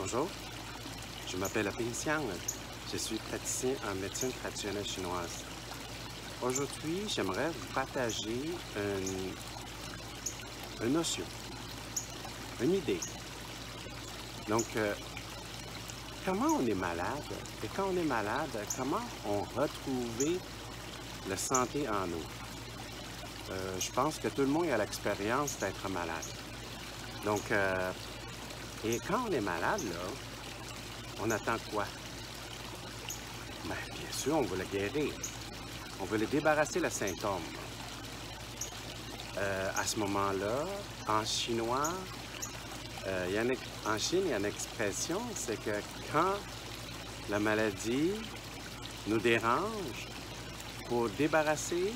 Bonjour, je m'appelle Ping Xiang. Je suis praticien en médecine traditionnelle chinoise. Aujourd'hui, j'aimerais vous partager une notion, une idée. Donc, comment on est malade et quand on est malade, comment on retrouve la santé en nous? Je pense que tout le monde a l'expérience d'être malade. Donc, et quand on est malade, là, on attend quoi? Bien, bien sûr, on veut le guérir. On veut le débarrasser le symptôme. À ce moment-là, en chinois, en Chine, il y a une expression, c'est que quand la maladie nous dérange, pour débarrasser,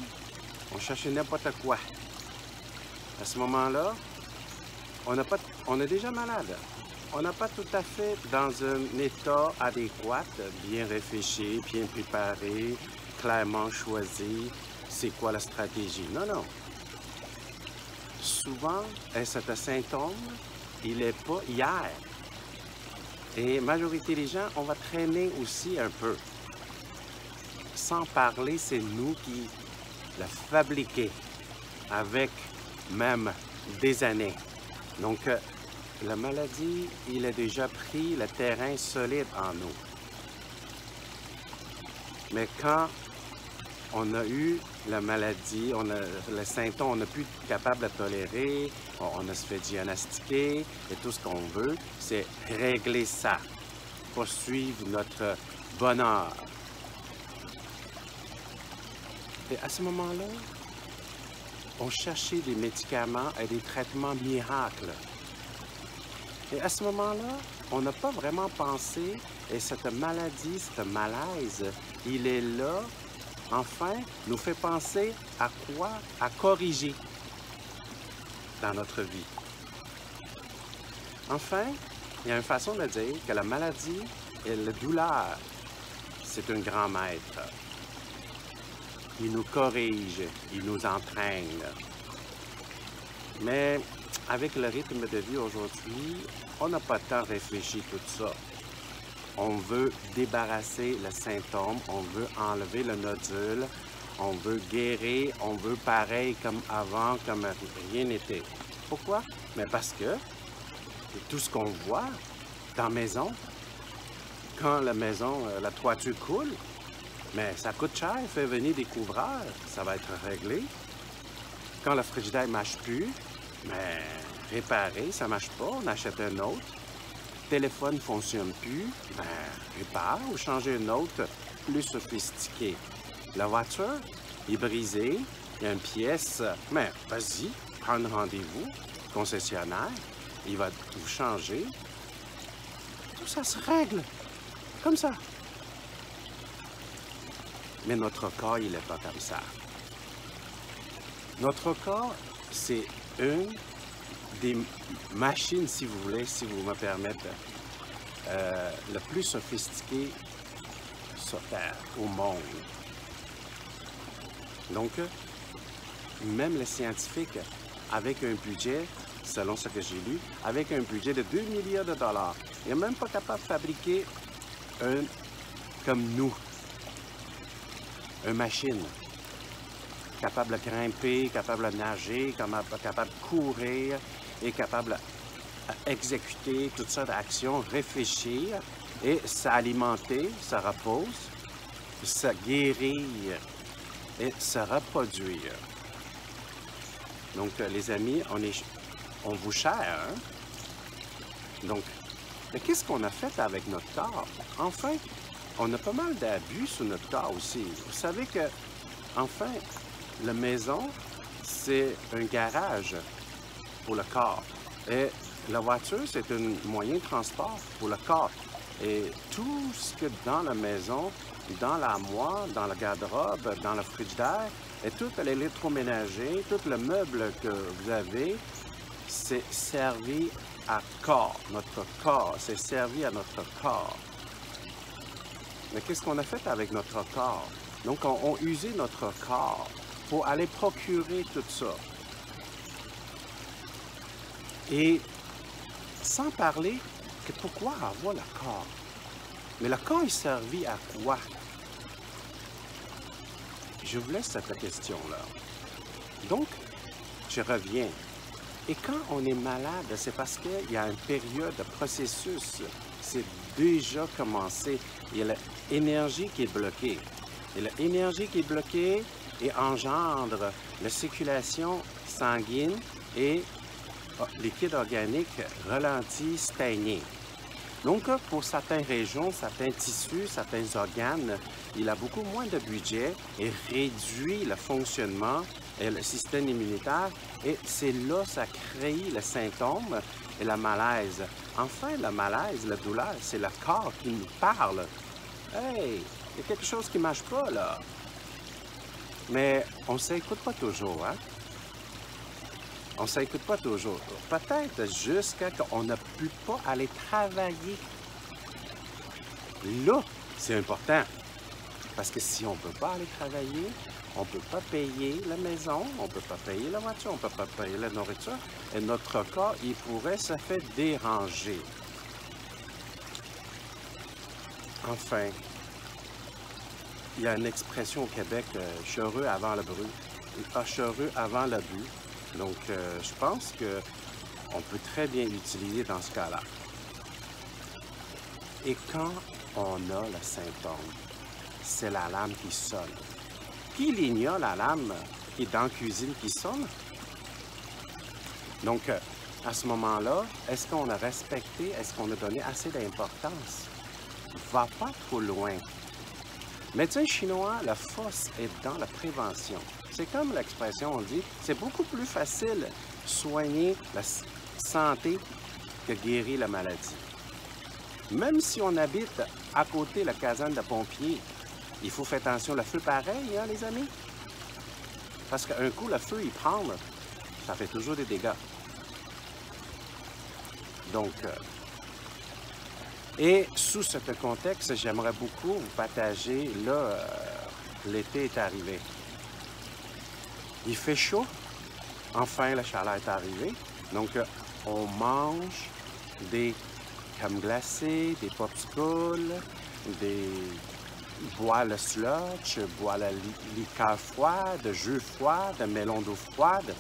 on cherche n'importe quoi. À ce moment-là, on est déjà malade. On n'est pas tout à fait dans un état adéquat, bien réfléchi, bien préparé, clairement choisi, c'est quoi la stratégie. Non, non. Souvent, ce symptôme, il n'est pas hier. Et la majorité des gens, on va traîner aussi un peu. Sans parler, c'est nous qui l'a fabriqué avec même des années. Donc, la maladie, il a déjà pris le terrain solide en nous. Mais quand on a eu la maladie, le symptôme, on n'a plus capable de tolérer, on a se fait diagnostiquer et tout ce qu'on veut, c'est régler ça, poursuivre notre bonheur. Et à ce moment-là, on cherchait des médicaments et des traitements miracles. Et à ce moment-là, on n'a pas vraiment pensé, et cette maladie, ce malaise, il est là, enfin, nous fait penser à quoi? À corriger dans notre vie. Enfin, il y a une façon de dire que la maladie et la douleur, c'est un grand maître. Il nous corrige, il nous entraîne. Mais avec le rythme de vie aujourd'hui, on n'a pas le temps de réfléchir tout ça. On veut débarrasser le symptôme, on veut enlever le nodule, on veut guérir, on veut pareil comme avant, comme rien n'était. Pourquoi? Mais parce que tout ce qu'on voit dans la maison, quand la maison, la toiture coule, mais ça coûte cher, fait venir des couvreurs, ça va être réglé. Quand le frigidaire ne marche plus, mais réparer, ça ne marche pas, on achète un autre. Le téléphone ne fonctionne plus, ben répare ou changer un autre plus sophistiqué. La voiture est brisée, il y a une pièce, mais vas-y, prends un rendez-vous, concessionnaire, il va tout changer. Tout ça se règle, comme ça. Mais notre corps, il n'est pas comme ça. Notre corps, c'est une des machines, si vous voulez, si vous me permettez, le plus sophistiqué sur Terre, au monde. Donc, même les scientifiques, avec un budget, selon ce que j'ai lu, avec un budget de 2 milliards de dollars, ils ne sont même pas capables de fabriquer comme nous, une machine capable de grimper, capable de nager, capable de courir et capable d'exécuter toutes sortes d'actions, réfléchir et s'alimenter, se reposer, se guérir et se reproduire. Donc, les amis, on vous cher, hein? Donc, mais qu'est-ce qu'on a fait avec notre corps? Enfin, on a pas mal d'abus sur notre corps aussi. Vous savez que, enfin, la maison, c'est un garage pour le corps. Et la voiture, c'est un moyen de transport pour le corps. Et tout ce que dans la maison, dans l'armoire, dans le garde-robe, dans le frigidaire, et tout l'électroménager, tout le meuble que vous avez, c'est servi à corps. Notre corps, c'est servi à notre corps. Mais qu'est-ce qu'on a fait avec notre corps? Donc, on a usé notre corps pour aller procurer tout ça. Et sans parler que pourquoi avoir le corps? Mais le corps est servi à quoi? Je vous laisse cette question-là. Donc, je reviens. Et quand on est malade, c'est parce qu'il y a une période de processus. C'est déjà commencé. Il y a l'énergie qui est bloquée. Et l'énergie qui est bloquée et engendre la circulation sanguine et liquide organique ralenti, stagné. Donc, pour certaines régions, certains tissus, certains organes, il a beaucoup moins de budget et réduit le fonctionnement et le système immunitaire. Et c'est là que ça crée le symptôme et le malaise. Enfin, le malaise, la douleur, c'est le corps qui nous parle. Hey, il y a quelque chose qui ne marche pas, là. Mais on ne s'écoute pas toujours, hein? On ne s'écoute pas toujours. Peut-être jusqu'à qu'on ne peut pas aller travailler. Là, c'est important. Parce que si on ne peut pas aller travailler, on ne peut pas payer la maison, on ne peut pas payer la voiture, on ne peut pas payer la nourriture. Et notre corps, il pourrait se faire déranger. Enfin, il y a une expression au Québec, cheureux avant le bruit, pas cheureux avant le but. Donc, je pense qu'on peut très bien l'utiliser dans ce cas-là. Et quand on a le symptôme, c'est l'alarme qui sonne. Qui ignore l'alarme qui est dans la cuisine qui sonne? Donc, à ce moment-là, est-ce qu'on a respecté, est-ce qu'on a donné assez d'importance? Va pas trop loin. Médecin chinois, la force est dans la prévention. C'est comme l'expression, on dit, c'est beaucoup plus facile soigner la santé que guérir la maladie. Même si on habite à côté de la caserne de pompiers, il faut faire attention, le feu pareil, hein, les amis? Parce qu'un coup, le feu, il prend, ça fait toujours des dégâts. Donc, et sous ce contexte, j'aimerais beaucoup vous partager, là, l'été est arrivé. Il fait chaud, enfin la chaleur est arrivée, donc on mange des crèmes glacées, des popsicles, boire le slotch, boire la liqueur froide, jus froid, de melon d'eau froide.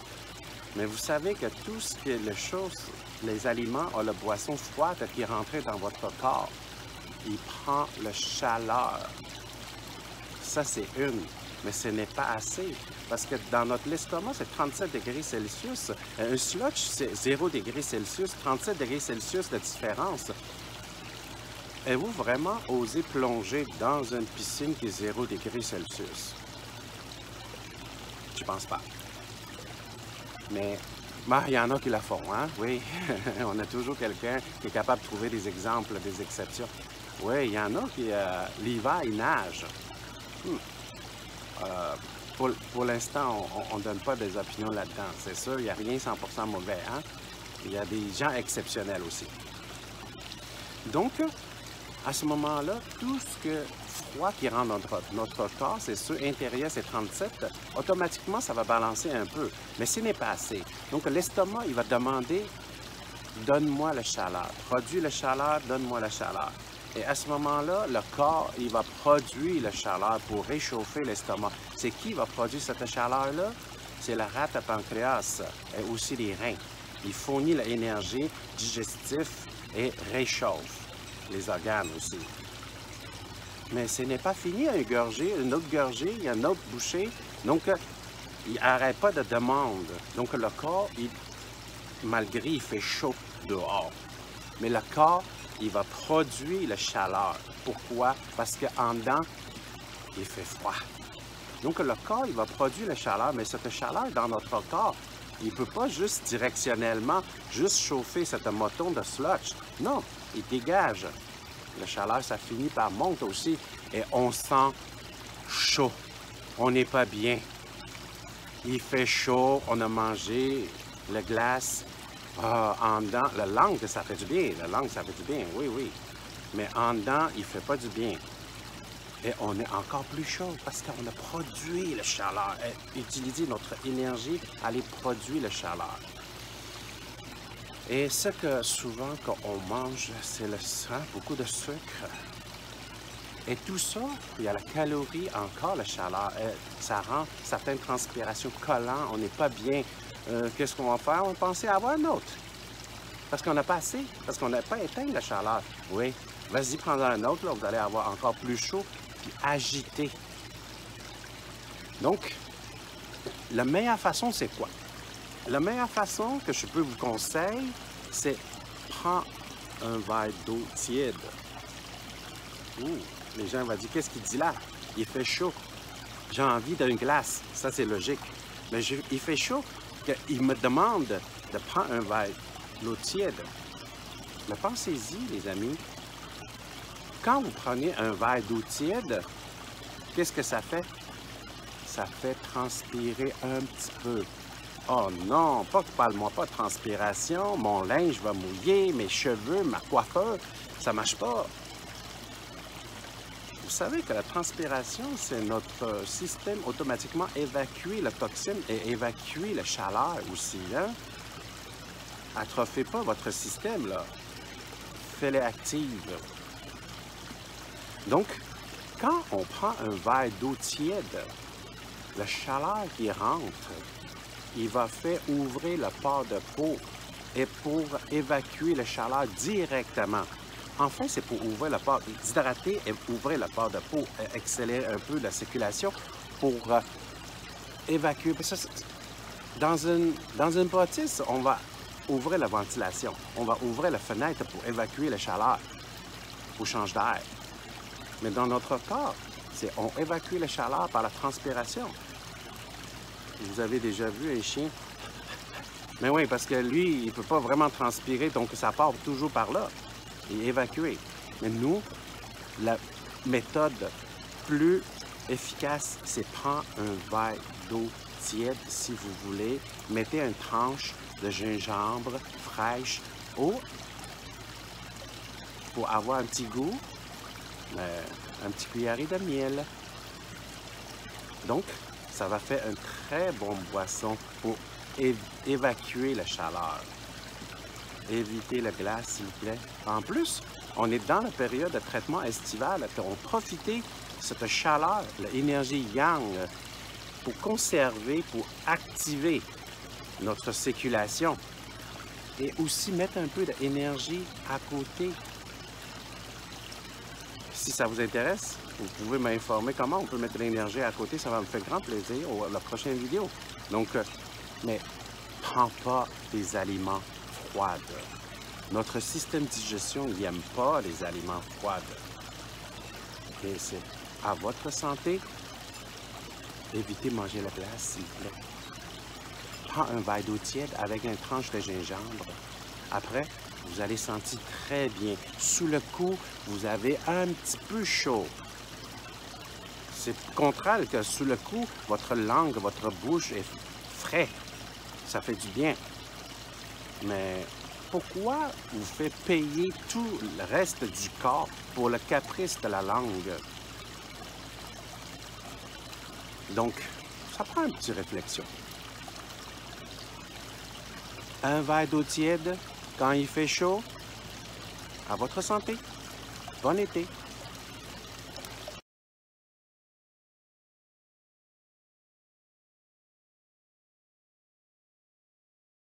Mais vous savez que tout ce qui est les aliments ou la boisson froide qui est rentrée dans votre corps, il prend la chaleur. Ça, c'est une. Mais ce n'est pas assez. Parce que dans notre estomac, c'est 37 degrés Celsius. Un slotch, c'est 0 degrés Celsius, 37 degrés Celsius de différence. Avez-vous vraiment osé plonger dans une piscine qui est 0 degrés Celsius? Je pense pas. Mais il y en a qui la font, hein? Oui, on a toujours quelqu'un qui est capable de trouver des exemples, des exceptions. Oui, il y en a qui, l'hiver, ils nagent. Pour l'instant, on ne donne pas des opinions là-dedans. C'est sûr, il n'y a rien 100% mauvais, hein? Il y a des gens exceptionnels aussi. Donc, à ce moment-là, tout ce que froid qui rentre dans notre corps, c'est sûr, intérieur, c'est 37, automatiquement, ça va balancer un peu. Mais ce n'est pas assez. Donc, l'estomac, il va demander « donne-moi la chaleur ». Produis la chaleur, donne-moi la chaleur. Et à ce moment-là, le corps, il va produire la chaleur pour réchauffer l'estomac. C'est qui va produire cette chaleur-là? C'est la rate à pancréas et aussi les reins. Il fournit l'énergie digestive et réchauffe les organes aussi. Mais ce n'est pas fini, un gorgée, une autre gorgée, il y a une autre bouchée. Donc, il n'arrête pas de demande. Donc, le corps, malgré il fait chaud dehors, mais le corps, il va produire la chaleur. Pourquoi? Parce qu'en dedans, il fait froid. Donc, le corps, il va produire la chaleur, mais cette chaleur dans notre corps, il ne peut pas juste directionnellement, juste chauffer cette moton de slotch. Non, il dégage. La chaleur, ça finit par monter aussi. Et on sent chaud. On n'est pas bien. Il fait chaud, on a mangé la glace. En dedans, la langue, ça fait du bien. La langue, ça fait du bien, oui, oui. Mais en dedans, il ne fait pas du bien. Et on est encore plus chaud parce qu'on a produit la chaleur. Et utiliser notre énergie à aller produire la chaleur. Et ce que souvent quand on mange, c'est le sang, beaucoup de sucre. Et tout ça, il y a la calorie, encore la chaleur. Ça rend certaines transpirations collantes. On n'est pas bien. Qu'est-ce qu'on va faire? On va penser à avoir un autre. Parce qu'on n'a pas assez. Parce qu'on n'a pas éteint la chaleur. Oui. Vas-y, prends un autre. Là, vous allez avoir encore plus chaud puis agité. Donc, la meilleure façon, c'est quoi? La meilleure façon que je peux vous conseiller, c'est prendre un verre d'eau tiède. Ouh, les gens vont dire, qu'est-ce qu'il dit là? Il fait chaud. J'ai envie d'une glace. Ça, c'est logique. Mais il fait chaud qu'il me demande de prendre un verre d'eau tiède. Mais pensez-y, les amis. Quand vous prenez un verre d'eau tiède, qu'est-ce que ça fait? Ça fait transpirer un petit peu. Oh non, parle-moi pas de transpiration, mon linge va mouiller, mes cheveux, ma coiffeur, ça marche pas. Vous savez que la transpiration, c'est notre système automatiquement évacuer la toxine et évacuer la chaleur aussi, hein? Atrophiez pas votre système, là. Faites-les actives. Donc, quand on prend un verre d'eau tiède, la chaleur qui rentre, il va faire ouvrir le port de peau et pour évacuer la chaleur directement. En fait, c'est pour ouvrir le port, d'hydrater et ouvrir le port de peau, accélérer un peu la circulation pour évacuer. Dans une bâtisse, on va ouvrir la ventilation. On va ouvrir la fenêtre pour évacuer la chaleur, pour changer d'air. Mais dans notre corps, on évacue la chaleur par la transpiration. Vous avez déjà vu un chien? Mais oui, parce que lui, il ne peut pas vraiment transpirer, donc ça part toujours par là. Et évacuer. Mais nous, la méthode plus efficace, c'est prendre un verre d'eau tiède, si vous voulez. Mettez une tranche de gingembre fraîche pour avoir un petit goût, un petit cuillerée de miel. Donc, ça va faire une très bonne boisson pour évacuer la chaleur. Évitez la glace, s'il vous plaît. En plus, on est dans la période de traitement estival. On profite de cette chaleur, l'énergie yang, pour conserver, pour activer notre circulation. Et aussi mettre un peu d'énergie à côté. Si ça vous intéresse, vous pouvez m'informer comment on peut mettre de l'énergie à côté. Ça va me faire grand plaisir à la prochaine vidéo. Donc, mais prends pas des aliments froids. Notre système de digestion n'aime pas les aliments froids. Et c'est à votre santé. Évitez de manger la glace, s'il vous plaît. Prends un verre d'eau tiède avec une tranche de gingembre. Après, vous allez sentir très bien. Sous le cou, vous avez un petit peu chaud. C'est contraire que sous le cou, votre langue, votre bouche est frais. Ça fait du bien. Mais pourquoi vous faites payer tout le reste du corps pour le caprice de la langue? Donc, ça prend une petite réflexion. Un verre d'eau tiède, quand il fait chaud, à votre santé. Bon été!